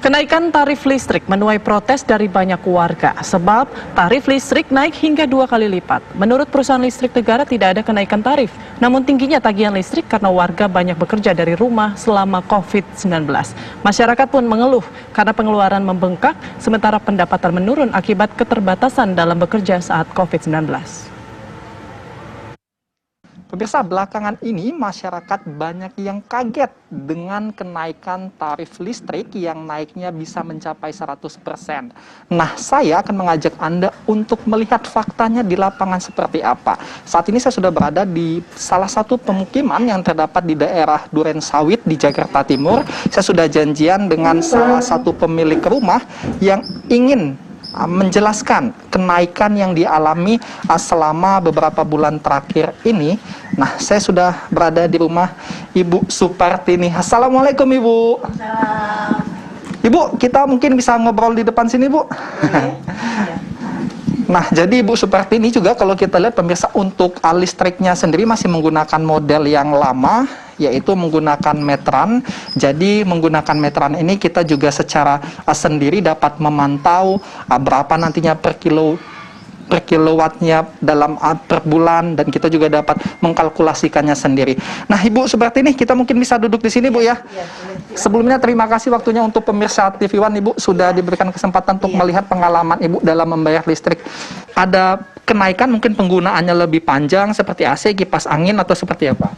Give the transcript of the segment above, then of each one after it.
Kenaikan tarif listrik menuai protes dari banyak warga sebab tarif listrik naik hingga 2 kali lipat. Menurut perusahaan listrik negara tidak ada kenaikan tarif, namun tingginya tagihan listrik karena warga banyak bekerja dari rumah selama COVID-19. Masyarakat pun mengeluh karena pengeluaran membengkak sementara pendapatan menurun akibat keterbatasan dalam bekerja saat COVID-19. Pemirsa, belakangan ini masyarakat banyak yang kaget dengan kenaikan tarif listrik yang naiknya bisa mencapai 100%. Nah, saya akan mengajak Anda untuk melihat faktanya di lapangan seperti apa. Saat ini saya sudah berada di salah satu pemukiman yang terdapat di daerah Durensawit di Jakarta Timur. Saya sudah janjian dengan salah satu pemilik rumah yang ingin menjelaskan kenaikan yang dialami selama beberapa bulan terakhir ini. Nah, saya sudah berada di rumah Ibu Supartini. Assalamualaikum, Ibu. Ibu, kita mungkin bisa ngobrol di depan sini, Bu. Nah, jadi Ibu Supartini juga kalau kita lihat pemirsa, untuk listriknya sendiri masih menggunakan model yang lama, yaitu menggunakan meteran. Jadi menggunakan meteran ini kita juga secara sendiri dapat memantau berapa nantinya per kilowattnya dalam per bulan, dan kita juga dapat mengkalkulasikannya sendiri. Nah, Ibu Supartini, kita mungkin bisa duduk di sini, Bu, ya. Sebelumnya terima kasih waktunya untuk pemirsa TV One, Ibu sudah diberikan kesempatan untuk melihat pengalaman Ibu dalam membayar listrik. Ada kenaikan mungkin penggunaannya lebih panjang seperti AC, kipas angin, atau seperti apa?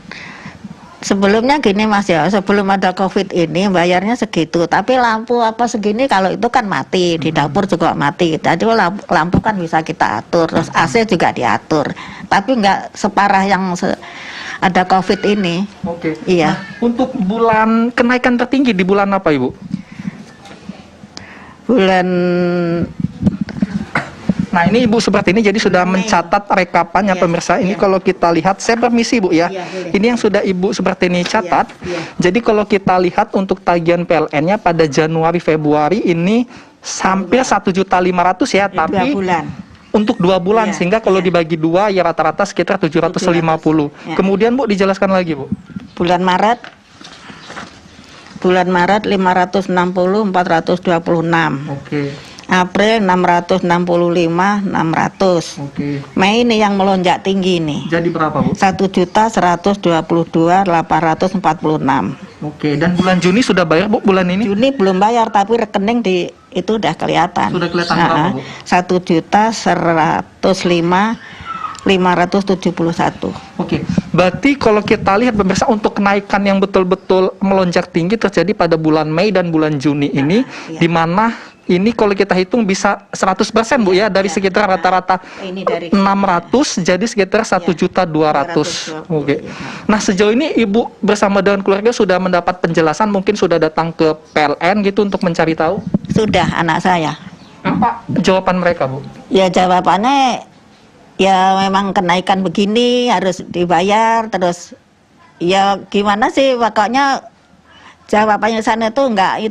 Sebelumnya gini Mas ya, sebelum ada COVID ini bayarnya segitu, tapi lampu apa segini kalau itu kan mati, di dapur juga mati. Jadi lampu kan bisa kita atur, terus AC juga diatur, tapi nggak separah yang ada COVID ini. Oke. Iya. Nah, untuk bulan kenaikan tertinggi di bulan apa, Ibu? Bulan. Nah, ini Ibu seperti ini jadi sudah mencatat rekapannya, pemirsa. Ini kalau kita lihat, saya permisi, Bu, ya. Ini yang sudah Ibu seperti ini catat. Jadi kalau kita lihat untuk tagihan PLN-nya pada Januari Februari ini hampir 1.500.000 ya, tapi untuk 2 bulan, sehingga kalau dibagi 2 ya rata-rata sekitar 750. Kemudian Bu, dijelaskan lagi, Bu. Bulan Maret 560 426. Oke. April 665 600. Oke. Mei ini yang melonjak tinggi nih. Jadi berapa, Bu? 1.122.846. Oke, dan bulan Juni sudah bayar, Bu, bulan ini? Juni belum bayar, tapi rekening di itu udah kelihatan. Sudah kelihatan berapa, Bu? 1.100.571. Oke, berarti kalau kita lihat pemirsa, untuk kenaikan yang betul-betul melonjak tinggi terjadi pada bulan Mei dan bulan Juni ini, di mana ini kalau kita hitung bisa 100%, Bu, ya, dari sekitar rata-rata 600 jadi sekitar 1.200.000. Oke. Nah, sejauh ini Ibu bersama dengan keluarga sudah mendapat penjelasan, mungkin sudah datang ke PLN gitu untuk mencari tahu? Sudah, anak saya. Apa jawaban mereka, Bu? Ya jawabannya ya memang kenaikan begini harus dibayar, terus ya gimana sih, pokoknya jawabannya sana tuh nggak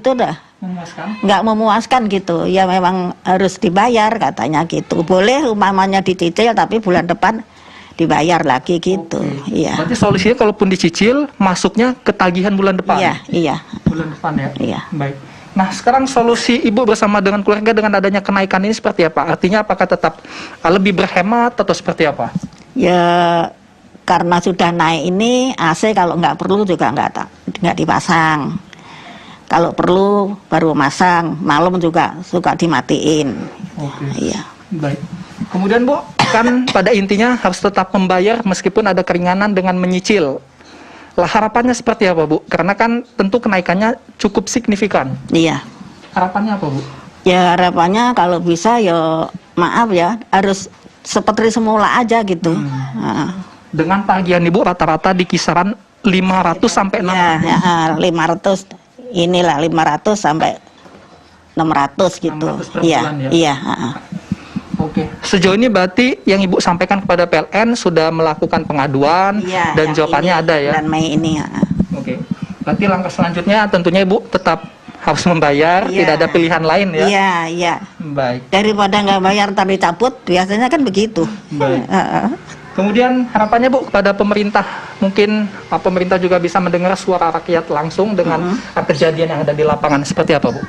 memuaskan gitu. Ya memang harus dibayar katanya gitu. Boleh umpamanya dicicil tapi bulan depan dibayar lagi gitu. Iya. Berarti solusinya kalaupun dicicil masuknya ketagihan bulan depan. Iya. Bulan depan ya. Iya. Baik. Nah, sekarang solusi Ibu bersama dengan keluarga dengan adanya kenaikan ini seperti apa? Artinya apakah tetap lebih berhemat atau seperti apa? Ya karena sudah naik ini, AC kalau nggak perlu juga nggak dipasang. Kalau perlu baru masang, malam juga suka dimatiin. Oke. Iya. Baik. Kemudian, Bu, kan pada intinya harus tetap membayar meskipun ada keringanan dengan menyicil. Lah, harapannya seperti apa, Bu? Karena kan tentu kenaikannya cukup signifikan. Iya. Harapannya apa, Bu? Ya harapannya kalau bisa ya maaf ya, harus seperti semula aja gitu. Dengan tagihan Ibu rata-rata di kisaran 500 sampai 600. Ya, 500. Inilah 500 sampai 600 gitu. 600 per Iya, bulan, ya? Iya. Oke. Sejauh ini berarti yang Ibu sampaikan kepada PLN sudah melakukan pengaduan, dan jawabannya ada ya? Bulan Mei ini. Oke. Berarti langkah selanjutnya tentunya Ibu tetap harus membayar, tidak ada pilihan lain ya? Iya. Baik. Daripada nggak bayar ntar dicabut, biasanya kan begitu. Baik. Kemudian harapannya, Bu, kepada pemerintah, mungkin pemerintah juga bisa mendengar suara rakyat langsung dengan kejadian yang ada di lapangan. Seperti apa, Bu?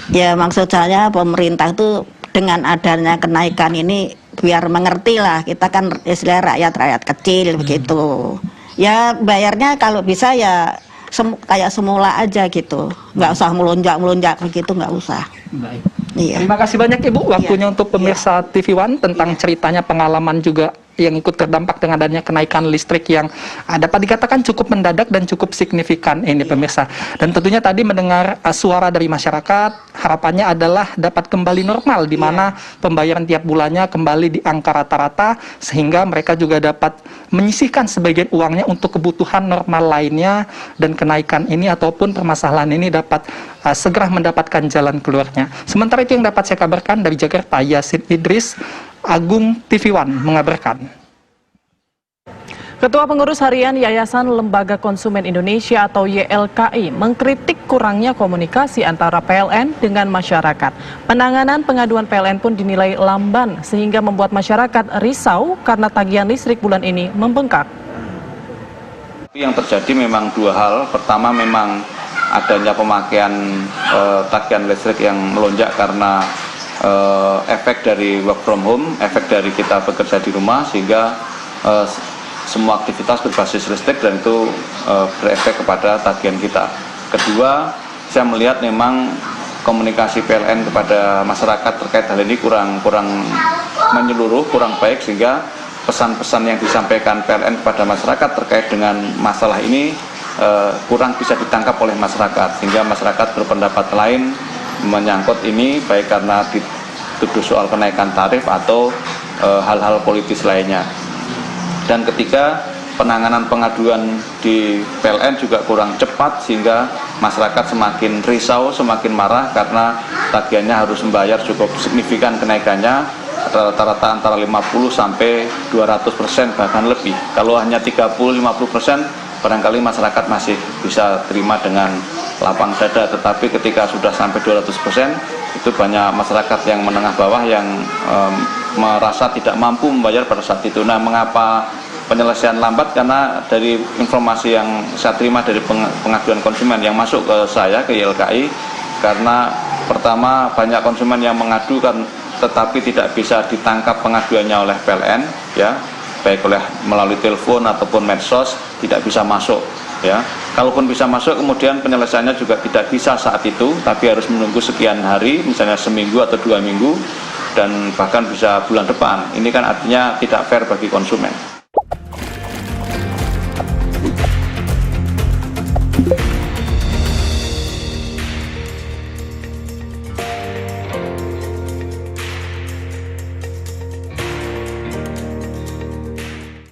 Ya maksud saya pemerintah tuh dengan adanya kenaikan ini biar mengerti lah, kita kan istilah rakyat kecil begitu. Ya bayarnya kalau bisa ya kayak semula aja gitu, nggak usah melonjak begitu, nggak usah. Baik. Iya. Terima kasih banyak Ibu waktunya untuk pemirsa TV One tentang ceritanya pengalaman juga yang ikut terdampak dengan adanya kenaikan listrik yang dapat dikatakan cukup mendadak dan cukup signifikan ini pemirsa. Dan tentunya tadi mendengar suara dari masyarakat, harapannya adalah dapat kembali normal di mana pembayaran tiap bulannya kembali di angka rata-rata sehingga mereka juga dapat menyisihkan sebagian uangnya untuk kebutuhan normal lainnya dan kenaikan ini ataupun permasalahan ini dapat segera mendapatkan jalan keluarnya. Sementara itu yang dapat saya kabarkan dari Jakarta, Yasin Idris, Agung TV One mengabarkan. Ketua Pengurus Harian Yayasan Lembaga Konsumen Indonesia atau YLKI mengkritik kurangnya komunikasi antara PLN dengan masyarakat. Penanganan pengaduan PLN pun dinilai lamban sehingga membuat masyarakat risau karena tagihan listrik bulan ini membengkak. Yang terjadi memang dua hal. Pertama memang adanya pemakaian tagihan listrik yang melonjak karena efek dari work from home, efek dari kita bekerja di rumah sehingga semua aktivitas berbasis listrik dan itu berefek kepada tagihan kita. Kedua, saya melihat memang komunikasi PLN kepada masyarakat terkait hal ini kurang menyeluruh, kurang baik sehingga pesan-pesan yang disampaikan PLN kepada masyarakat terkait dengan masalah ini kurang bisa ditangkap oleh masyarakat sehingga masyarakat berpendapat lain menyangkut ini baik karena dituduh soal kenaikan tarif atau hal-hal politis lainnya. Dan ketiga, penanganan pengaduan di PLN juga kurang cepat sehingga masyarakat semakin risau, semakin marah karena tagihannya harus membayar cukup signifikan kenaikannya, rata-rata antara 50 sampai 200% bahkan lebih. Kalau hanya 30-50% barangkali masyarakat masih bisa terima dengan lapang dada, tetapi ketika sudah sampai 200% itu banyak masyarakat yang menengah bawah yang merasa tidak mampu membayar pada saat itu. Nah, mengapa penyelesaian lambat? Karena dari informasi yang saya terima dari pengaduan konsumen yang masuk ke saya, ke YLKI, karena pertama banyak konsumen yang mengadukan tetapi tidak bisa ditangkap pengaduannya oleh PLN, ya, baik oleh melalui telepon ataupun medsos, tidak bisa masuk, ya. Kalaupun bisa masuk, kemudian penyelesaiannya juga tidak bisa saat itu, tapi harus menunggu sekian hari, misalnya seminggu atau 2 minggu, dan bahkan bisa bulan depan. Ini kan artinya tidak fair bagi konsumen.